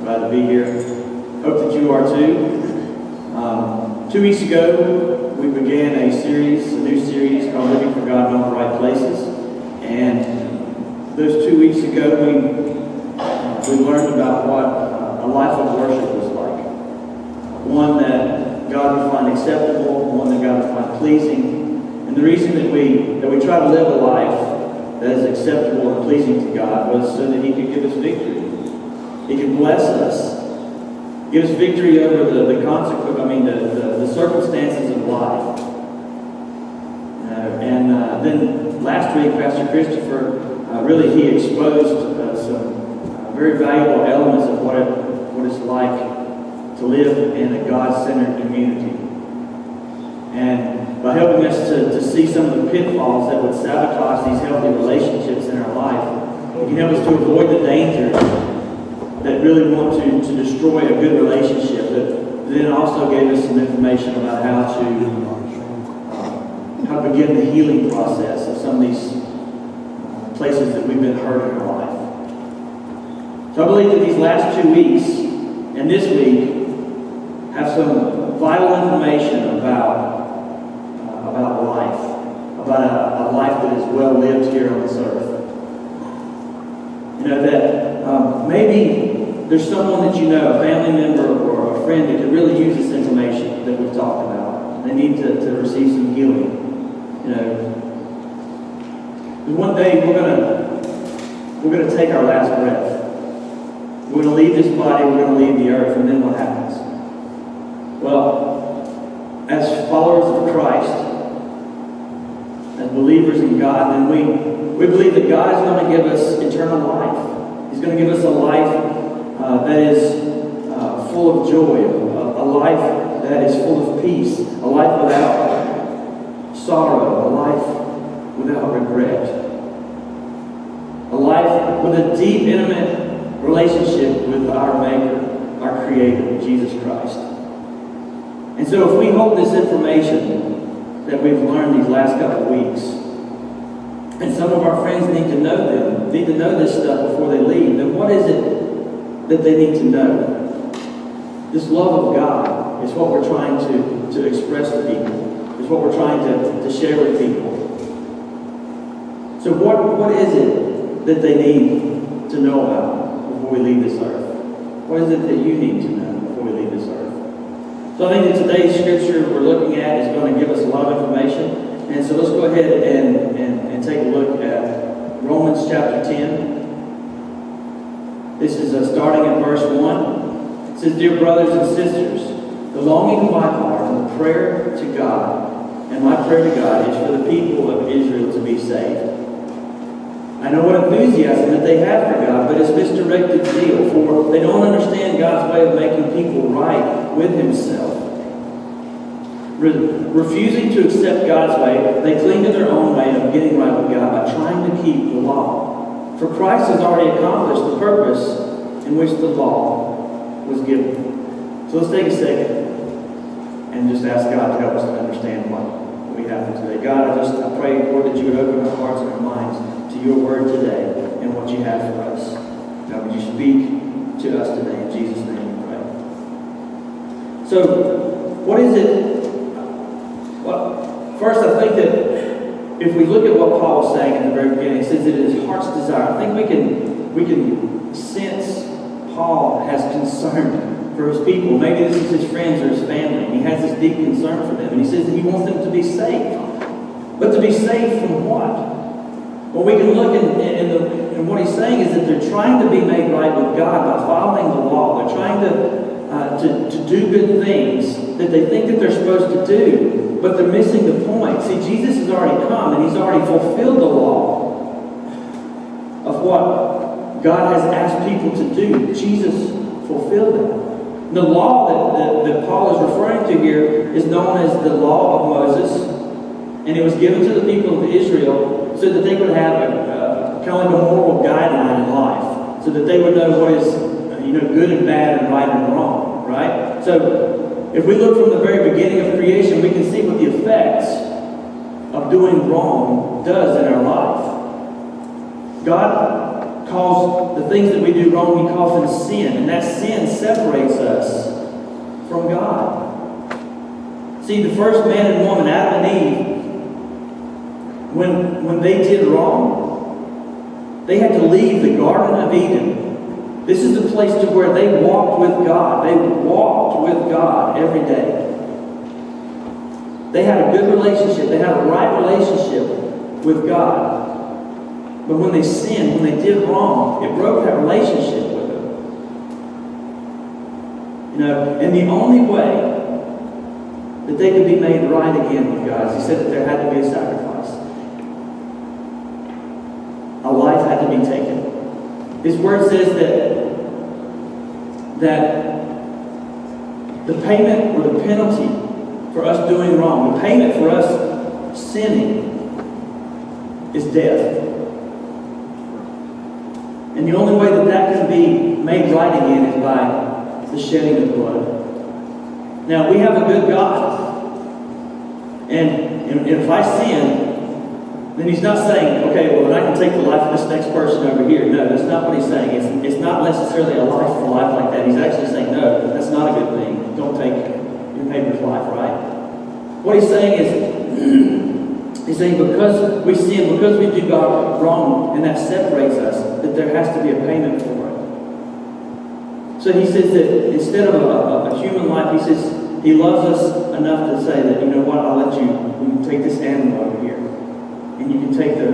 Glad to be here. Hope that you are too. 2 weeks ago, we began a new series called Living for God in All the Right Places. And those 2 weeks ago, we learned about what a life of worship was like. One that God would find acceptable, one that God would find pleasing. And the reason that we try to live a life that is acceptable and pleasing to God was so that He could give us victory. He could bless us, give us victory over the circumstances of life. Then last week, Pastor Christopher he exposed some very valuable elements of what it's like to live in a God-centered community. And by helping us to see some of the pitfalls that would sabotage these healthy relationships in our life, He can help us to avoid the dangers that really want to destroy a good relationship. But then also gave us some information about how to begin the healing process of some of these places that we've been hurt in our life. So I believe that these last 2 weeks and this week have some vital information about life, about a life that is well lived here on this earth. Maybe there's someone that you know, a family member or a friend, that could really use this information that we've talked about. They need to receive some healing. One day we're gonna take our last breath. We're gonna leave this body. We're gonna leave the earth, and then what happens? Well, as followers of Christ, as believers in God, then we believe that God is going to give us eternal life. He's going to give us a life that is full of joy, a life that is full of peace, a life without sorrow, a life without regret, a life with a deep, intimate relationship with our Maker, our Creator, Jesus Christ. And so if we hold this information that we've learned these last couple of weeks, and some of our friends need to know this stuff before they leave, then what is it that they need to know? This love of God is what we're trying to express to people. It's what we're trying to share with people. So what is it that they need to know about before we leave this earth? What is it that you need to know before we leave this earth? So I think that today's scripture we're looking at is going to give us a lot of information. And so let's go ahead and take a look at Romans chapter 10. This is starting at verse 1. It says, "Dear brothers and sisters, the longing of my heart and the prayer to God, and my prayer to God is for the people of Israel to be saved. I know what enthusiasm that they have for God, but it's misdirected zeal, for they don't understand God's way of making people right with Himself. Refusing to accept God's way, they cling to their own way of getting right with God by trying to keep the law. For Christ has already accomplished the purpose in which the law was given." So let's take a second and just ask God to help us to understand what we have for today. God, I pray, Lord, that you would open our hearts and our minds to your word today and what you have for us. God, would you speak to us today? In Jesus' name we pray. So, what is it? Well, first, I think that if we look at what Paul was saying in the very beginning, it says that it is heart's desire. I think we can sense Paul has concern for his people. Maybe this is his friends or his family. He has this deep concern for them. And he says that he wants them to be saved. But to be saved from what? Well, we can look and what he's saying is that they're trying to be made right with God by following the law. They're trying to do good things that they think that they're supposed to do, but they're missing the point. See, Jesus has already come and He's already fulfilled the law of what God has asked people to do. Jesus fulfilled it. The law that Paul is referring to here is known as the law of Moses, and it was given to the people of Israel so that they would have kind of like a moral guideline in life, so that they would know what is good and bad and right and wrong, right? So if we look from the very beginning of creation, we can see what the effects of doing wrong does in our life. God calls the things that we do wrong, he calls them sin. And that sin separates us from God. See, the first man and woman, Adam and Eve, when they did wrong, they had to leave the Garden of Eden. This is the place to where they walked with God. They walked with God every day. They had a good relationship. They had a right relationship with God. But when they sinned, when they did wrong, it broke that relationship with Him. And the only way that they could be made right again with God is He said that there had to be a sacrifice. A life had to be taken. His Word says that the payment or the penalty for us doing wrong, the payment for us sinning, is death. And the only way that that can be made right again is by the shedding of blood. Now, we have a good God. And if I sin, then He's not saying, okay, well, then I can take the life of this next person over here. No, that's not what He's saying. It's not necessarily a life for life like that. He's actually saying, no, that's not a good thing. Don't take your neighbor's life, right? What He's saying is, He's saying because we sin, because we do God wrong, and that separates us, that there has to be a payment for it. So He says that instead of a human life, He says He loves us enough to say that, you know what, I'll let you can take this animal over here. And you can take the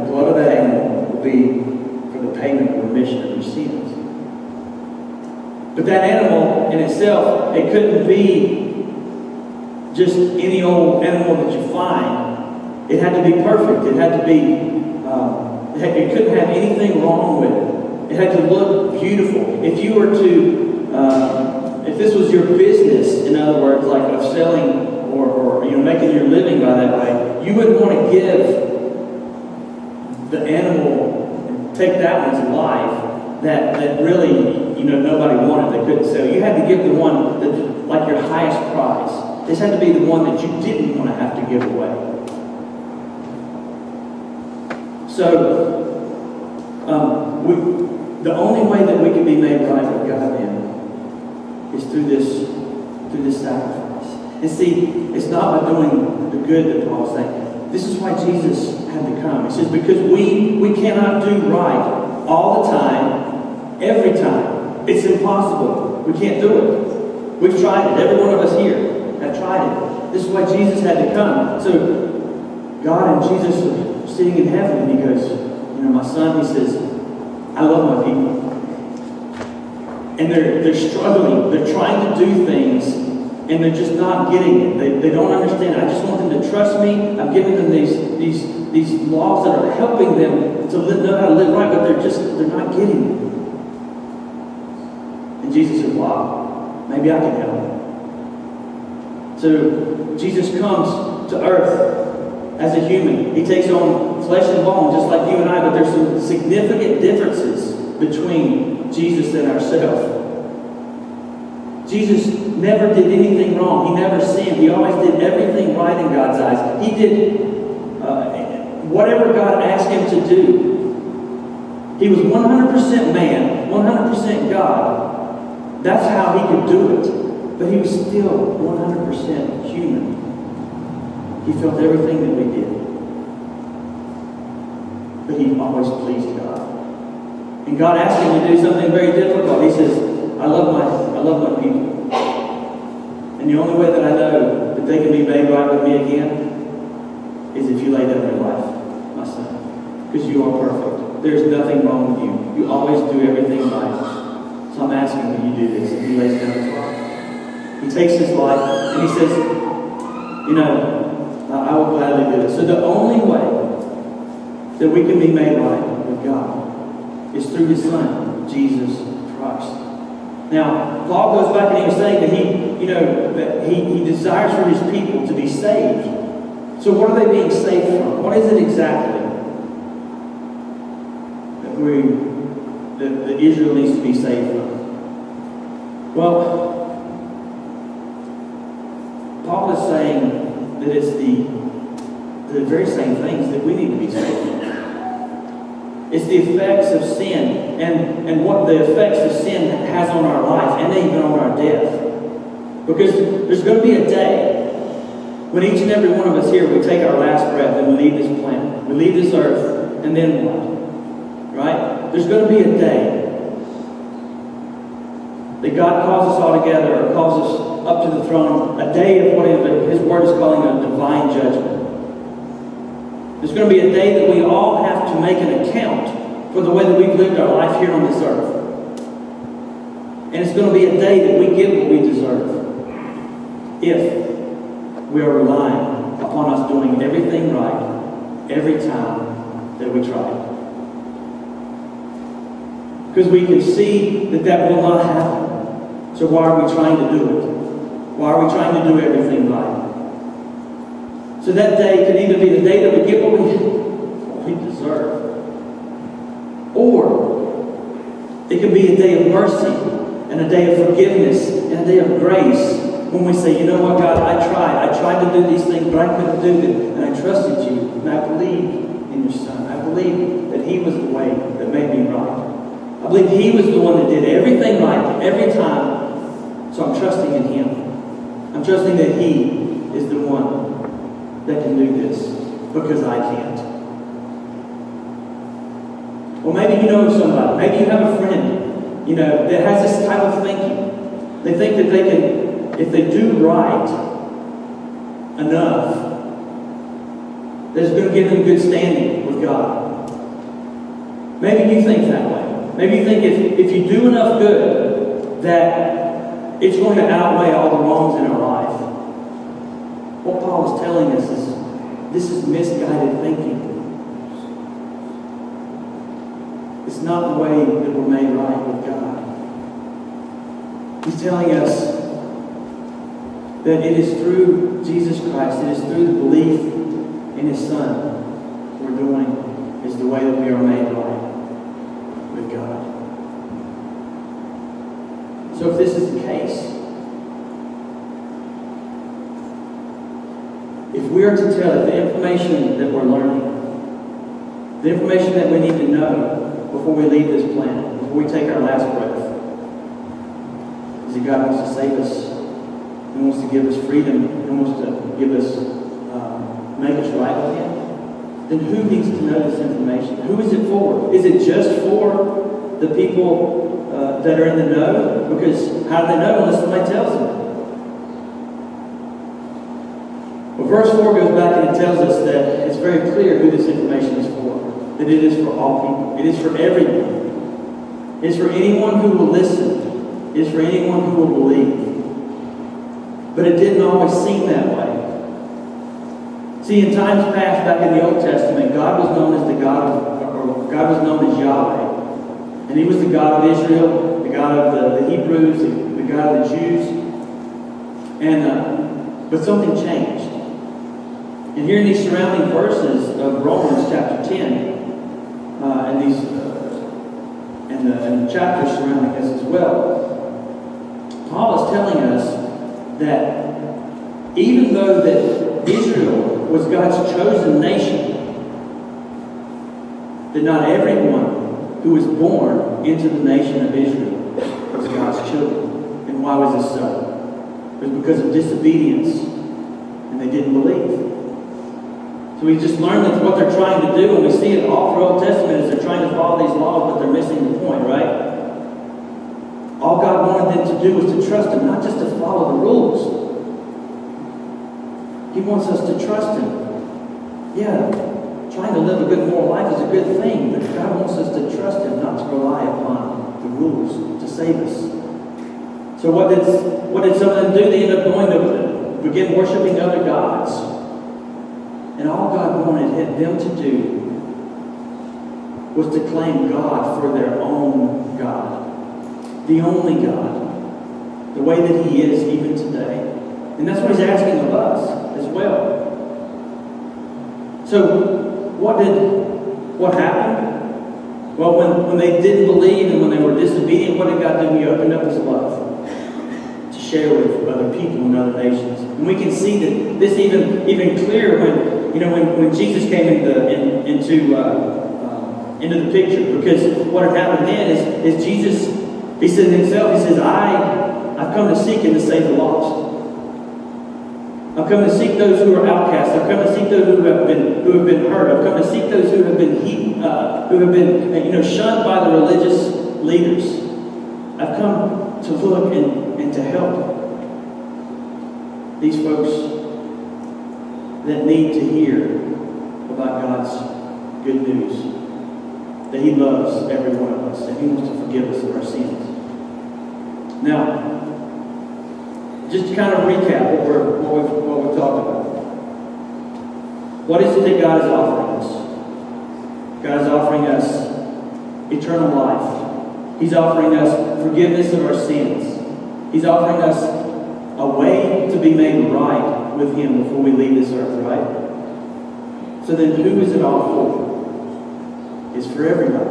blood of that animal will be for the payment or remission of your sins. But that animal in itself, it couldn't be just any old animal that you find. It had to be perfect. It had to be, it couldn't have anything wrong with it. It had to look beautiful. If you were to, if this was your business, in other words, like of selling or making your living by that way, you wouldn't want to give the animal, take that one's life that really, nobody wanted, they couldn't sell. You had to give the one that, like your highest prize. This had to be the one that you didn't want to have to give away. So, the only way that we can be made right with God then is through this sacrifice. And see, it's not by doing the good that Paul's saying. This is why Jesus had to come. He says, because we cannot do right all the time, every time. It's impossible. We can't do it. We've tried it. Every one of us here have tried it. This is why Jesus had to come. So God and Jesus are sitting in heaven, and He goes, my son, He says, I love my people. And they're struggling. They're trying to do things, and they're just not getting it. They don't understand it. I just want them to trust me. I'm giving them these laws that are helping them to know how to live right, but they're not getting it. And Jesus said, wow, maybe I can help. So Jesus comes to earth as a human. He takes on flesh and bone just like you and I, but there's some significant differences between Jesus and ourselves. Jesus never did anything wrong. He never sinned. He always did everything right in God's eyes. He did whatever God asked Him to do. He was 100% man, 100% God. That's how He could do it. But He was still 100% human. He felt everything that we did. But He always pleased God. And God asked Him to do something very difficult. He says, I love my people. And the only way that I know that they can be made right with me again is if you lay down your life, my son. Because you are perfect. There's nothing wrong with you. You always do everything right. So I'm asking that you do this. And He lays down His life. He takes His life and He says, I will gladly do it. So the only way that we can be made right with God is through His Son, Jesus Christ. Now, Paul goes back and he was saying that he desires for his people to be saved. So what are they being saved from? What is it exactly that Israel needs to be saved from? Well, Paul is saying that it's the very same things that we need to be saved from. It's the effects of sin and what the effects of sin has on our life and even on our death. Because there's going to be a day when each and every one of us here, we take our last breath and we leave this planet. We leave this earth, and then what? Right? There's going to be a day that God calls us all together, or calls us up to the throne, a day of what His Word is calling a divine judgment. There's going to be a day that we all have to make an account for the way that we've lived our life here on this earth. And it's going to be a day that we get what we deserve, if we are relying upon us doing everything right every time that we try it. Because we can see that will not happen. So why are we trying to do it? Why are we trying to do everything right? So that day can either be the day that we get what we deserve, or it can be a day of mercy and a day of forgiveness and a day of grace when we say, you know what, God, I tried to do these things, but I couldn't do them, and I trusted you, and I believed in your Son. I believed that He was the way that made me right. I believe He was the one that did everything right every time, so I'm trusting in Him. I'm trusting that He is the one that can do this, because I can't. Well, maybe you know somebody. Maybe you have a friend, that has this type of thinking. They think that they can, if they do right enough, that's going to give them good standing with God. Maybe you think that way. Maybe you think if you do enough good, that it's going to outweigh all the wrongs in our life. What Paul is telling us is this is misguided thinking. It's not the way that we're made right with God. He's telling us that it is through Jesus Christ, it is through the belief in His Son we're doing is the way that we are made right with God. So if this is the case, if we are to tell the information that we're learning, the information that we need to know before we leave this planet, before we take our last breath, is that God wants to save us. He wants to give us freedom. He wants to give us, make us right with Him. Then who needs to know this information? Who is it for? Is it just for the people that are in the know? Because how do they know unless somebody tells them? Well, verse 4 goes back and it tells us that it's very clear who this information is for. That it is for all people. It is for everyone. It is for anyone who will listen. It is for anyone who will believe. But it didn't always seem that way. See, in times past, back in the Old Testament, God was known as God was known as Yahweh. And He was the God of Israel, the God of the Hebrews, the God of the Jews. But something changed. And here in these surrounding verses of Romans chapter 10, and the chapters surrounding this as well, Paul is telling us that even though that Israel was God's chosen nation, that not everyone who was born into the nation of Israel was God's children. And why was this so? It was because of disobedience, and they didn't believe. So we just learned that what they're trying to do, and we see it all through Old Testament, is they're trying to follow these laws, but they're missing the point, right? All God wanted them to do was to trust Him, not just to follow the rules. He wants us to trust Him. Yeah, trying to live a good moral life is a good thing, but God wants us to trust Him, not to rely upon the rules to save us. So what did some of them do? They ended up going to begin worshiping other gods. And all God wanted them to do was to claim God for their own God. The only God. The way that He is even today. And that's what He's asking of us as well. So, what happened? Well, when they didn't believe and when they were disobedient, what did God do? He opened up His love to share with other people and other nations. And we can see that this even clearer when Jesus came into into the picture. Because what had happened then is Jesus, he said himself, he says, I've come to seek and to save the lost. I've come to seek those who are outcasts. I've come to seek those who have been hurt. I've come to seek those who have been shunned by the religious leaders. I've come to look and to help these folks that need to hear about God's good news. That He loves every one of us, and He wants to forgive us of our sins. Now, just to kind of recap what we've talked about. What is it that God is offering us? God is offering us eternal life. He's offering us forgiveness of our sins. He's offering us a way to be made right with Him before we leave this earth, right? So then who is it all for? It's for everybody.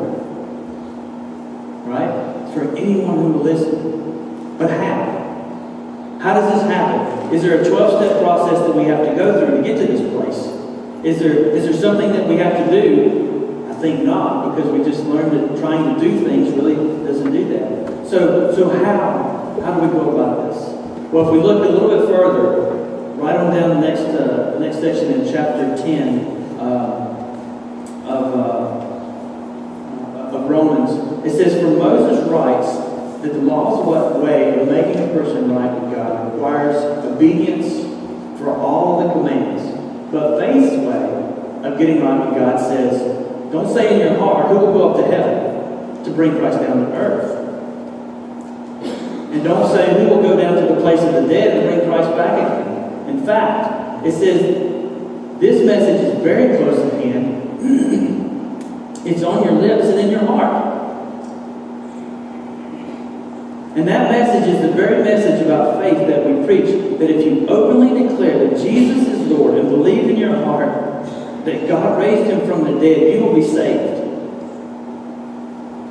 Right? It's for anyone who will listen. But how? How does this happen? Is there a 12-step process that we have to go through to get to this place? Is there something that we have to do? I think not, because we just learned that trying to do things really doesn't do that. So how do we go about this? Well, if we look a little bit further, right on down the next section in chapter 10 of Romans, it says, "For Moses writes that the law's way of making a person right with God requires obedience for all the commands. But faith's way of getting right with God says, don't say in your heart, who will go up to heaven to bring Christ down to earth? And don't say, who will go down to the place of the dead and bring Christ back again? In fact, it says, this message is very close at hand. It's on your lips and in your heart. And that message is the very message about faith that we preach. That if you openly declare that Jesus is Lord and believe in your heart that God raised Him from the dead, you will be saved.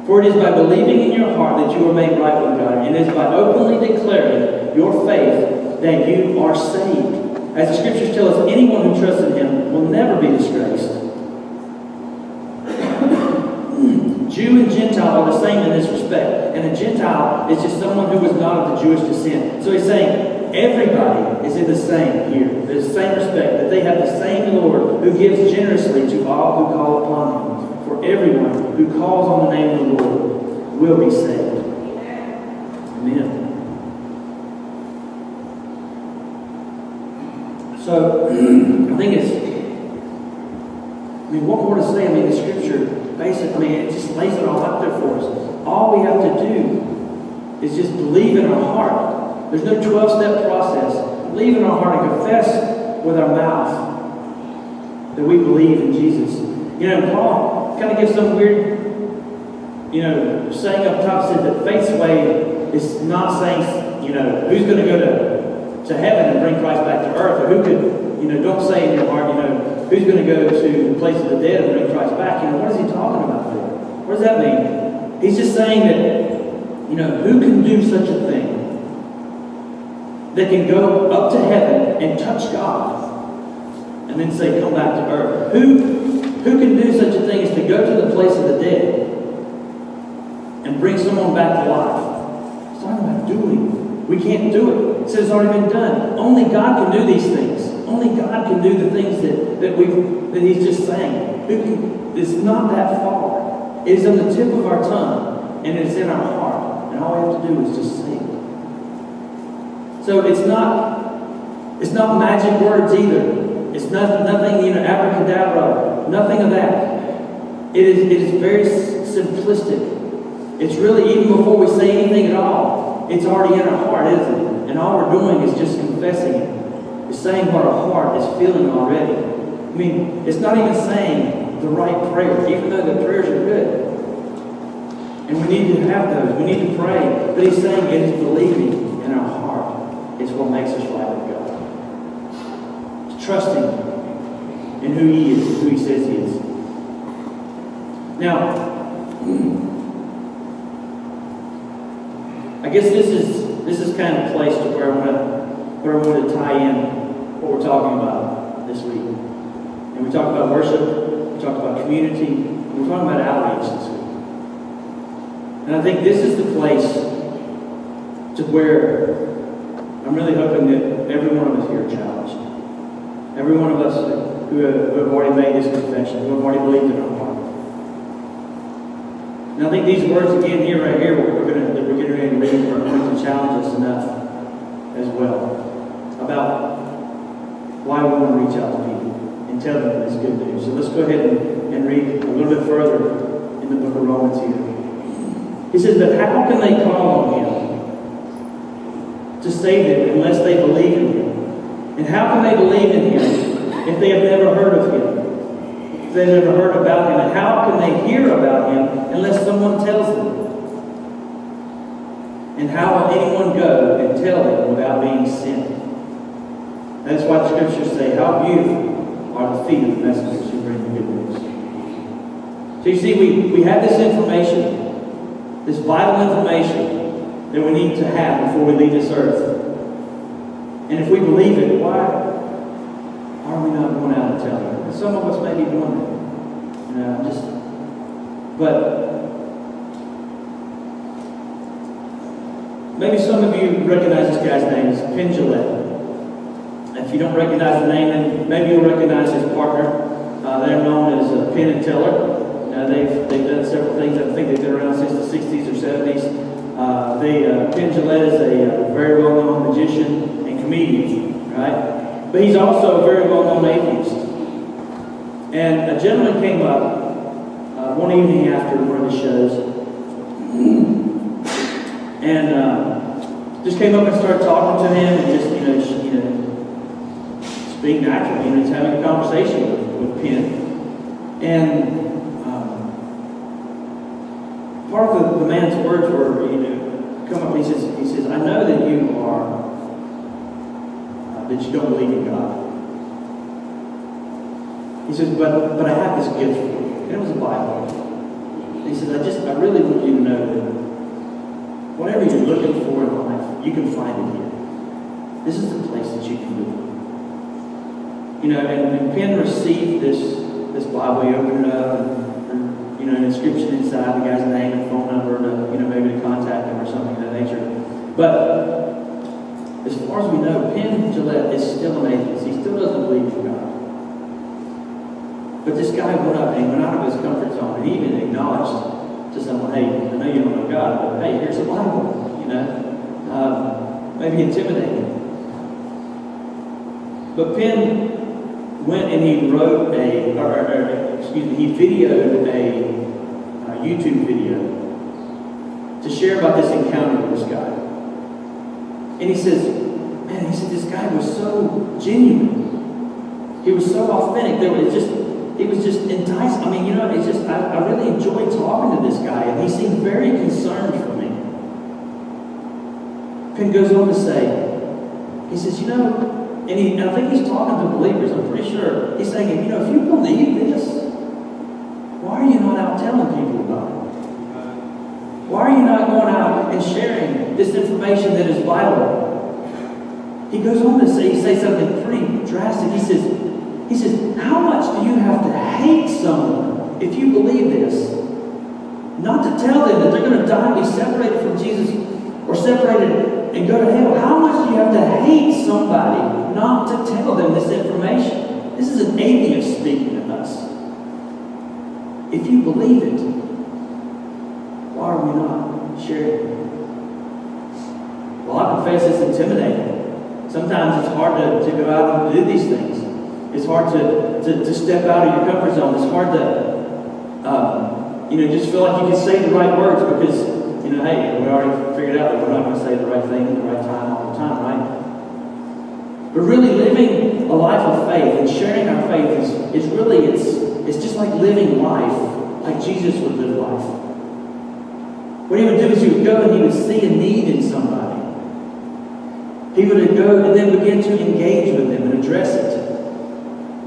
For it is by believing in your heart that you are made right with God. And it is by openly declaring your faith that you are saved. As the Scriptures tell us, anyone who trusts in Him will never be disgraced. Jew and Gentile are the same in this respect. And a Gentile is just someone who was not of the Jewish descent. So he's saying everybody is in the same here. There's the same respect, that they have the same Lord who gives generously to all who call upon Him. For everyone who calls on the name of the Lord will be saved. Amen. So, I think what more to say? The Scripture, basically, it just lays it all out there for us. All we have to do is just believe in our heart. There's no 12-step process. Believe in our heart and confess with our mouth that we believe in Jesus. Paul kind of gives some weird, saying up top, said that faith's way is not saying, who's going to go to heaven and bring Christ back to earth, or who could, don't say in your heart, who's going to go to the place of the dead and bring Christ back. What is he talking about there? What does that mean? He's just saying that, who can do such a thing? That can go up to heaven and touch God and then say, come back to earth. Who can do such a thing as to go to the place of the dead and bring someone back to life? It's talking about doing. We can't do it. It says it's already been done. Only God can do these things. Only God can do the things that He's just saying. It's not that far. It is on the tip of our tongue, and it's in our heart. And all we have to do is just say it. So it's not magic words either. It's nothing, abracadabra, nothing of that. It is very simplistic. It's really, even before we say anything at all, it's already in our heart, isn't it? And all we're doing is just confessing it. It's saying what our heart is feeling already. It's not even saying the right prayer, even though the prayers are good. And we need to have those. We need to pray. But He's saying it is believing in our heart is what makes us right with God. It's trusting in who He is, who He says He is. Now, I guess this is kind of a place to where I want to tie in what we're talking about this week. And we talked about worship, we talked about community, We're talking about outreach this week. And I think this is the place to where I'm really hoping that every one of us here are challenged. Every one of us who have already made this confession, who have already believed in our heart. And I think these words again here, right here, that we're getting ready to read, are going to challenge us enough as well about why we want to reach out to people and tell them this good news. So let's go ahead and read a little bit further in the book of Romans here. He says, but how can they call on Him to save them unless they believe in Him? And how can they believe in Him if they have never heard of Him? If they've never heard about Him? And how can they hear about Him unless someone tells them? And how will anyone go and tell them without being sent? That's why the Scriptures say, how beautiful are the feet of the messengers who bring the good news. So you see, we have this information, this vital information that we need to have before we leave this earth. And if we believe it, why are we not going out and telling it? And some of us may be doing it. But maybe some of you recognize this guy's name. It's Penn Jillette. If you don't recognize the name, then maybe you'll recognize his partner. They're known as Penn and Teller. They've done several things. I think they've been around since the 60s or 70s. Penn Jillette is a very well-known magician and comedian, right? But he's also a very well-known atheist. And a gentleman came up one evening after one of the shows, and just came up and started talking to him, and just just being natural, just having a conversation with Penn. And part of the man's words were, come up. He says, I know that you are. That you don't believe in God. He says, but I have this gift for you. And it was a Bible. And he says, I really want you to know that whatever you're looking for in life, you can find it here. This is the place that you can do it. And Penn received this Bible. He opened it up, and an inscription inside, the guy's name and phone number, maybe to contact him or something of that nature. But as far as we know, Penn Jillette is still an atheist. He still doesn't believe in God. But this guy went up and he went out of his comfort zone, and he even acknowledged to someone, hey, I know you don't know God, but hey, here's a Bible. Maybe intimidating. But Penn went and he wrote he videoed a YouTube video to share about this encounter with this guy. And he says, this guy was so genuine. He was so authentic. It was just enticing. I really enjoyed talking to this guy, and he seemed very concerned for me. Penn goes on to say, he says, and I think he's talking to believers, I'm pretty sure. He's saying, if you believe this, why are you not out telling people about it? Why are you not going out and sharing this information that is vital? He goes on to say something pretty drastic. He says, how much do you have to hate someone if you believe this? Not to tell them that they're going to die and be separated from Jesus or separated and go to hell. How much do you have to hate somebody not to tell them this information? This is an atheist speaking to us. If you believe it, why are we not sharing it? Well, I confess it's intimidating. Sometimes it's hard to go out and do these things. It's hard to step out of your comfort zone. It's hard to, just feel like you can say the right words because, hey, we already figured out that we're not going to say the right thing at the right time all the time, right? But really living a life of faith and sharing our faith is really, it's just like living life like Jesus would live life. What he would do is he would go and he would see a need in somebody. He would go and then begin to engage with them and address it.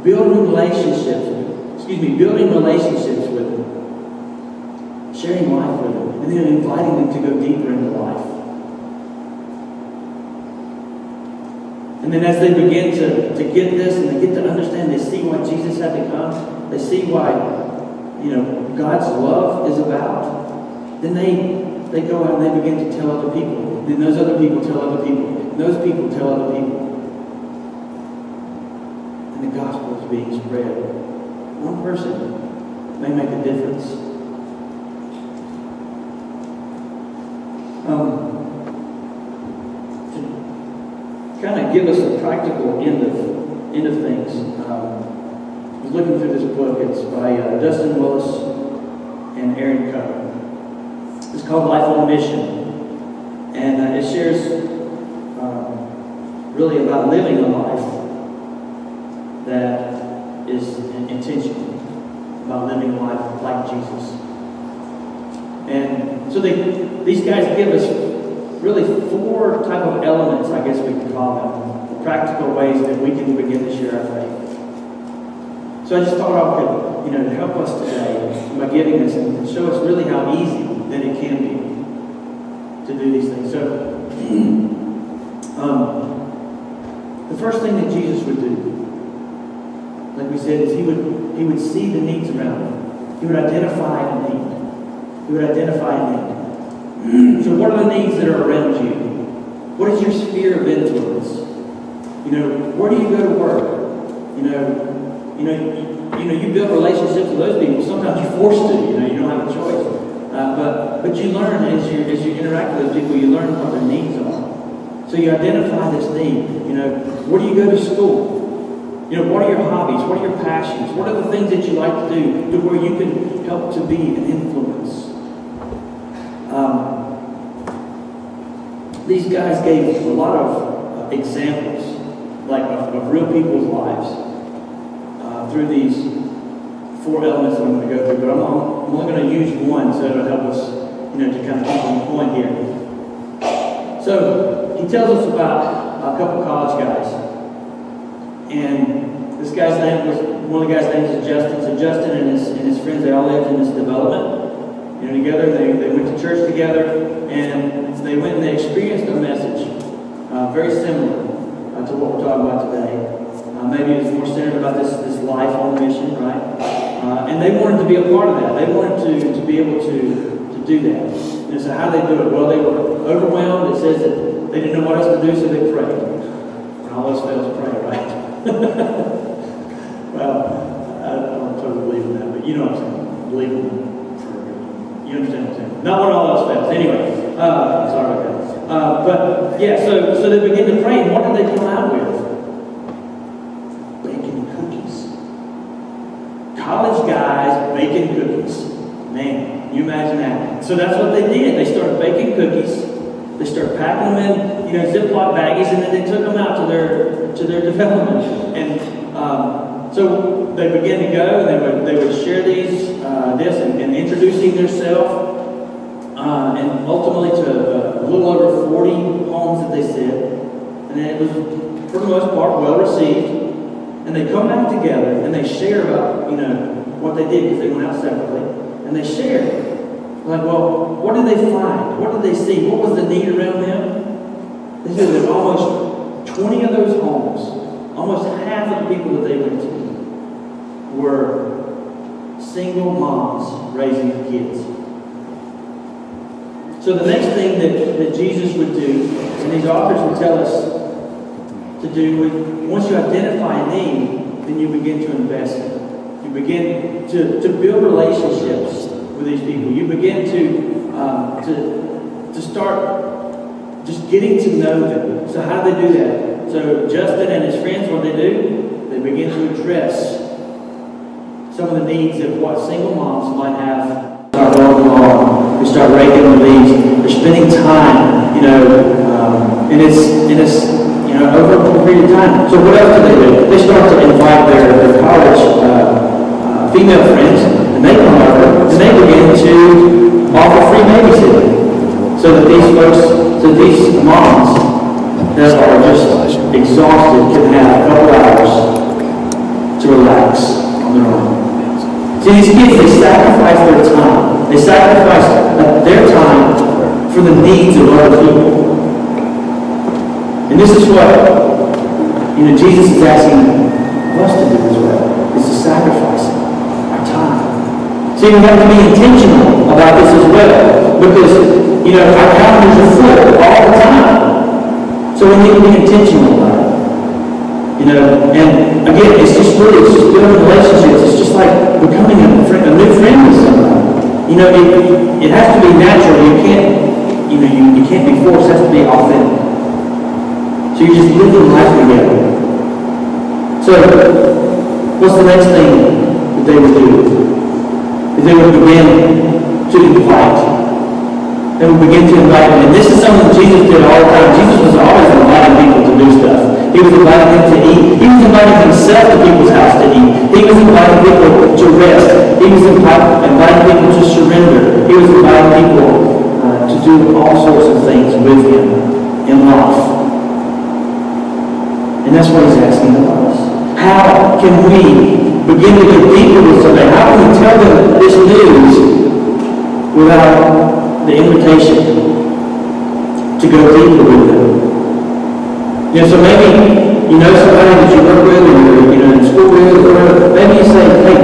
Building relationships with them. Sharing life with them. And then inviting them to go deeper into life. And then as they begin to get this and they get to understand, they see why Jesus had to come. They see why God's love is about, then they go out and they begin to tell other people. Then those other people tell other people. And those people tell other people. And the gospel is being spread. One person may make a difference. To kind of give us a practical end of things. I was looking through this book. It's by Justin Willis and Aaron Coe. It's called Life on a Mission. And it shares really about living a life that is intentional, about living a life like Jesus. And so these guys give us really 4 type of elements, I guess we can call them, practical ways that we can begin to share our faith. So I just thought I could, help us today by giving this and show us really how easy that it can be to do these things. So, the first thing that Jesus would do, like we said, is he would see the needs around him. He would identify a need. He would identify a need. So what are the needs that are around you? What is your sphere of influence? Where do you go to work? You build relationships with those people. Sometimes you're forced to. You don't have a choice. But you learn as you interact with those people. You learn what their needs are. So you identify this need. Where do you go to school? What are your hobbies? What are your passions? What are the things that you like to do to where you can help to be an influence? These guys gave a lot of examples, like of real people's lives, through these 4 elements that I'm going to go through. But I'm only going to use one so it'll help us, to kind of keep on point here. So he tells us about a couple college guys, and this guy's name was one of the guys' names is Justin. So Justin and his friends, they all lived in this development. Together, they went to church together, and they went and they experienced a message very similar to what we're talking about today. Maybe it's more centered about this life on mission, right? And they wanted to be a part of that. They wanted to be able to do that. And so how did they do it? Well, they were overwhelmed. It says that they didn't know what else to do, so they prayed. And all else fails, pray, right? Well, I don't totally believe in that, but you know what I'm saying. Believe in that. You understand what I'm saying? Not when all else fails. Anyway, sorry about that. But yeah, so they began to pray, and what did they come out with? Baking cookies. College guys baking cookies. Man, can you imagine that? So that's what they did. They started baking cookies. They started packing them in, Ziploc baggies, and then they took them out to their development. And so they began to go, and they would share this and introducing themselves, and ultimately to a little over 40 homes that they said, and it was for the most part well received. And they come back together and they share about what they did, because they went out separately, and they shared. Like, well, what did they find? What did they see? What was the need around them? They said that almost 20 of those homes, almost half of the people that they went to, were single moms raising kids. So the next thing that Jesus would do, and these authors would tell us to do, once you identify a need, then you begin to invest in it. You begin to build relationships with these people. You begin to start just getting to know them. So how do they do that? So Justin and his friends, what they do? They begin to address some of the needs of what single moms might have. Start going along. We start raking the leaves. They're spending time, and it's over a period of time. So what else do they do? They start to invite their college female friends, and they come over, and they begin to offer free babysitting, so that these moms that are just exhausted can have a couple hours to relax on their own. See, these kids, they sacrifice their time. They sacrifice their time for the needs of other people. And this is what, Jesus is asking us to do as well, is to sacrifice our time, See, we have to be intentional about this as well, because, our calendars are full all the time. So we need to be intentional about it. And again, it's just building relationships. It's just like becoming a new friend with somebody. It has to be natural. You can't be forced. It has to be authentic. So you're just living life together. So, what's the next thing that they would do? Is they would begin to invite. They would begin to invite them. And this is something Jesus did all the time. Jesus was always inviting people to do stuff. He was inviting them to eat. He was inviting himself to people's house to eat. He was inviting people to rest. He was inviting people to surrender. He was inviting people to do all sorts of things with him in life. And that's what he's asking of us. How can we begin to get deeper with somebody? How can we tell them this news without the invitation to go deeper with them? So maybe somebody that you work with, or in school with, or whatever. Maybe you say, hey,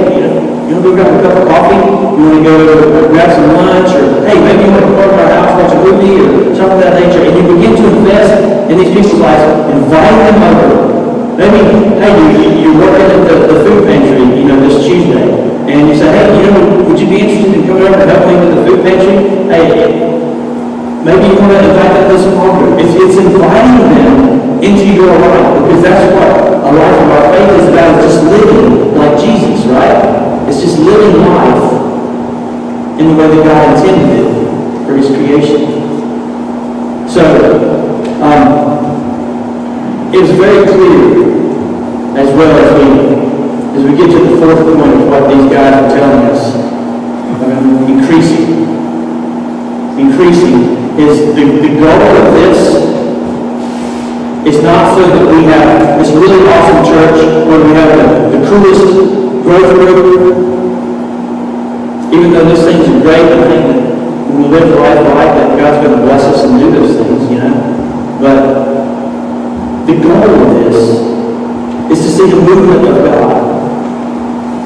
you want to go grab a cup of coffee? You want to go grab some lunch? Or hey, maybe you want to go to our house, watch a movie, or something of that nature. And you begin to invest in these people's lives, invite them over. Maybe, hey, you're working at the food pantry, this Tuesday, and you say, hey, would you be interested in coming over and helping me with the food pantry? Hey, maybe you want to invite them to some longer. It's inviting them into your life, because that's what a life of our faith is about. It's just living like Jesus, right? It's just living life in the way that God intended it for His creation. So, it was very clear, as well as we get to the fourth point of what these guys are telling us. Increasing is the goal of this. It's not so that we have this really awesome church where we have the coolest growth group. Even though those things are great, I think that when we live life like that, God's going to bless us and do those things, But the goal of this is to see the movement of God.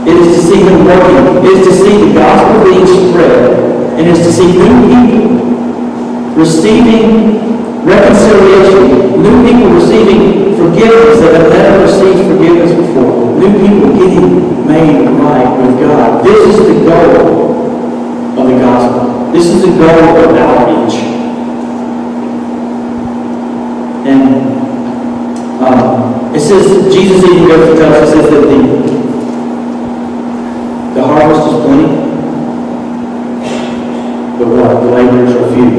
It is to see Him working. It is to see the gospel being spread. And it is to see new people receiving reconciliation. New people receiving forgiveness that have never received forgiveness before. New people getting made right with God. This is the goal of the gospel. This is the goal of outreach. And it says, Jesus even goes to tell us, it says that the harvest is plenty, but what? The laborers are few.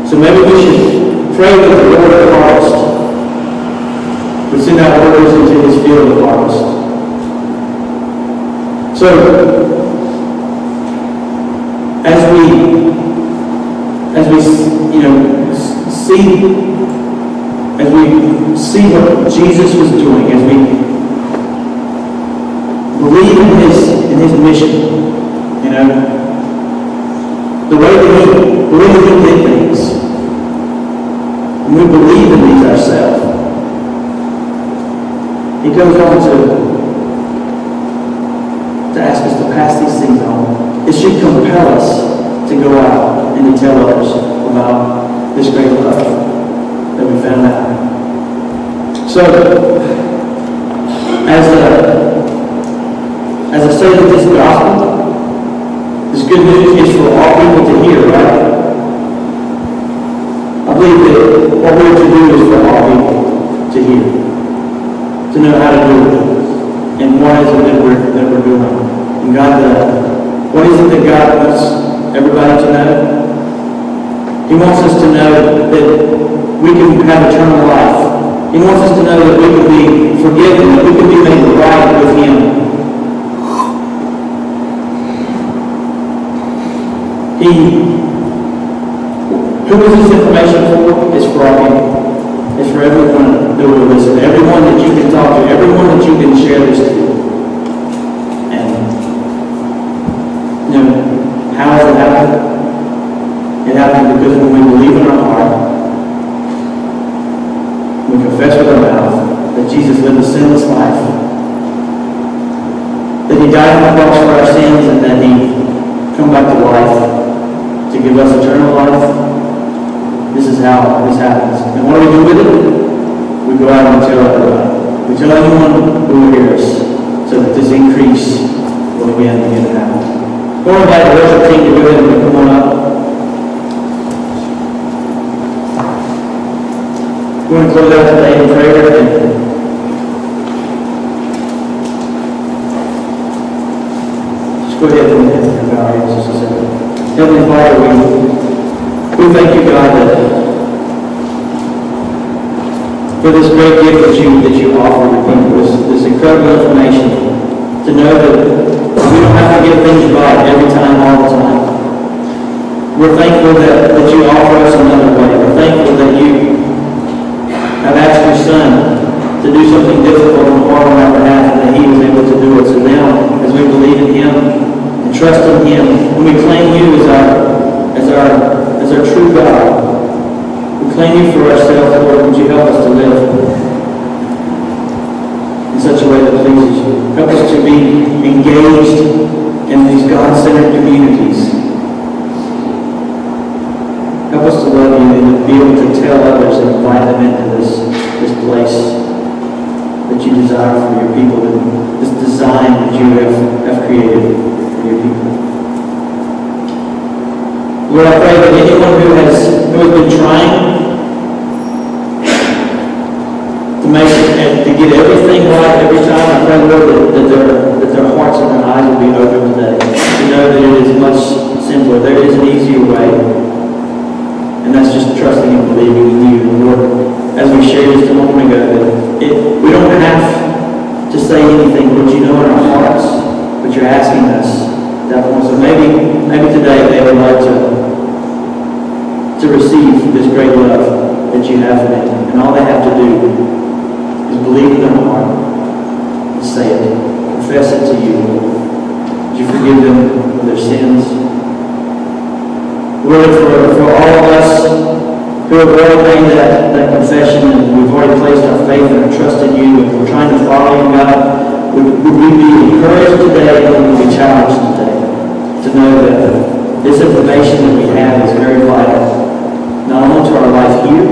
So maybe we should pray that the Lord of the harvest would send out workers into His field of harvest. So, as we see what Jesus was doing, as we believe in His mission, the way that He did things, and we believe in these ourselves, He goes on to ask us to pass these things on. It should compel us to go out and to tell others about this great love that we found out. So, as I say that this gospel, this good news is for all people to hear, right? I believe that what we're to do is for all people to hear, to know how to do it, and what is it that we're doing. And God, what is it that God wants everybody to know? He wants us to know that we can have eternal life. He wants us to know that we can be forgiven, that we can be made right with Him. Who is this information for? It's for all people. It's for everyone that will listen, everyone that you can talk to, everyone that you can share this to. And, how does it happen? It happens because when we believe in our heart, we confess with our mouth that Jesus lived a sinless life, that He died on the cross for our sins and that He come back to life to give us eternal life. This is how this happens. And what do we do with it? We go out and tell everybody. We tell anyone who will hear us, so that this increase will begin to happen. We'll invite the worship team to go ahead and come on up. We're going to close out today in prayer. Just go ahead and bow our heads just a second. Heavenly Father, we thank you, God, that for this great gift that you offer to people, this incredible information, to know that we don't have to get things right every time, all the time. We're thankful that you offer us another way. We're thankful that you have asked your Son to do something difficult and hard on our behalf, and that He was able to do it. So now, as we believe in Him and trust in Him, when we claim you as our true God, we claim you for ourselves, Lord. Would you help us to live in such a way that pleases you? Help us to be engaged in these God-centered communities. Help us to love you and to be able to tell others and invite them into this place that you desire for your people, this design that you have created for your people. Lord, I pray that anyone who has been trying to get everything right every time, I pray, Lord, that their hearts and their eyes will be open today to know that it is much simpler. There is an easier way, and that's just trusting and believing in you. And Lord, as we shared just a moment ago, we don't have to say anything, Lord, you know in our hearts, but you're asking us at that point. So maybe today they would like to receive this great love that you have for them. And all they have to do is believe in their heart and say it. Confess it to you. Would you forgive them of their sins? Lord, for all of us who have already made that confession and we've already placed our faith and our trust in you and we're trying to follow you, God, would we be encouraged today and would we be challenged today to know that this information that we have is very vital, not only to our life here,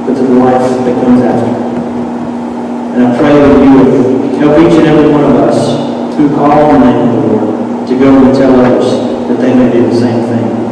but to the life that comes after. And I pray that you would help each and every one of us who call on the name of the Lord to go and tell others that they may do the same thing.